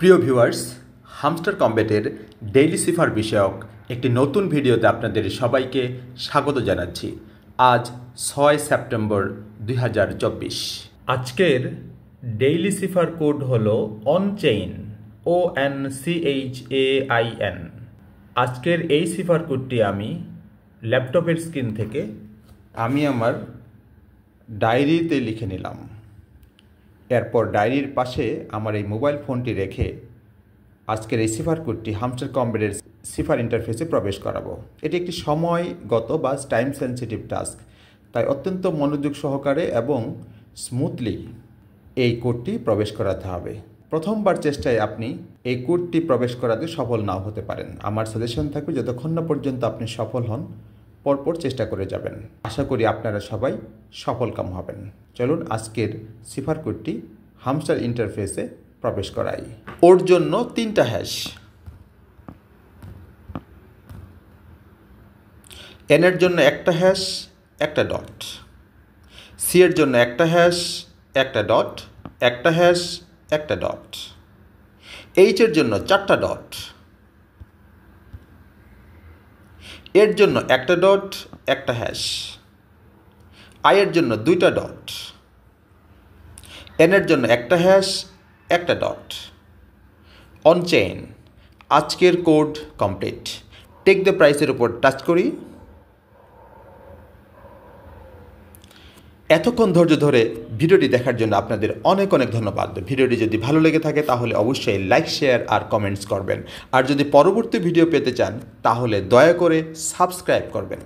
প্রিয় viewers, hamster কম্ব্যাটের daily সিফার বিষয়ক একটি নতুন ভিডিওতে আপনাদের সবাইকে স্বাগত জানাচ্ছি। আজ 6 সেপ্টেম্বর 2024। আজকের ডেইলি সিফার কোড হলো অনচেইন, ONCHAIN। আজকের এই সিফার কোডটি আমি ল্যাপটপের স্ক্রিন থেকে আমার ডায়েরিতে লিখে নিলাম। এরপর ডায়েরির পাশে আমার এই মোবাইল ফোনটি রেখে আজকের এই সিফার কোডটি হামস্টার কম্ব্যাটের সিফার ইন্টারফেসে প্রবেশ করাবো। এটি একটি সময়গত বা টাইম সেন্সিটিভ টাস্ক, তাই অত্যন্ত মনোযোগ সহকারে এবং স্মুথলি এই কোডটি প্রবেশ করাতে হবে। প্রথমবার চেষ্টায় আপনি এই কোডটি প্রবেশ করাতে সফল নাও হতে পারেন। আমার সাজেশন থাকবে যতক্ষণ না পর্যন্ত আপনি সফল হন, পরপর চেষ্টা করে যাবেন। আশা করি আপনারা সবাই সফলকাম হবেন। চলুন আজকের সিফার কোডটি হামস্টার ইন্টারফেসে প্রবেশ করাই। ওর জন্য 3টা হ্যাশ, এন এর জন্য একটা হ্যাশ, একটা ডট, সি এর জন্য একটা হ্যাশ, একটা ডট, একটা হ্যাশ, একটা ডট, এইচ এর জন্য 4টা ডট, এর জন্য একটা ডট, একটা হ্যাশ, আই এর জন্য 2টা ডট, এন এর জন্য একটা হ্যাশ, একটা ডট। অনচেইন। আজকের কোড কমপ্লিট। টেক দ্য প্রাইসের উপর টাচ করি। এতক্ষণ ধৈর্য ধরে ভিডিওটি দেখার জন্য আপনাদের অনেক অনেক ধন্যবাদ। ভিডিওটি যদি ভালো লেগে থাকে তাহলে অবশ্যই লাইক, শেয়ার আর কমেন্টস করবেন। আর যদি পরবর্তী ভিডিও পেতে চান তাহলে দয়া করে সাবস্ক্রাইব করবেন।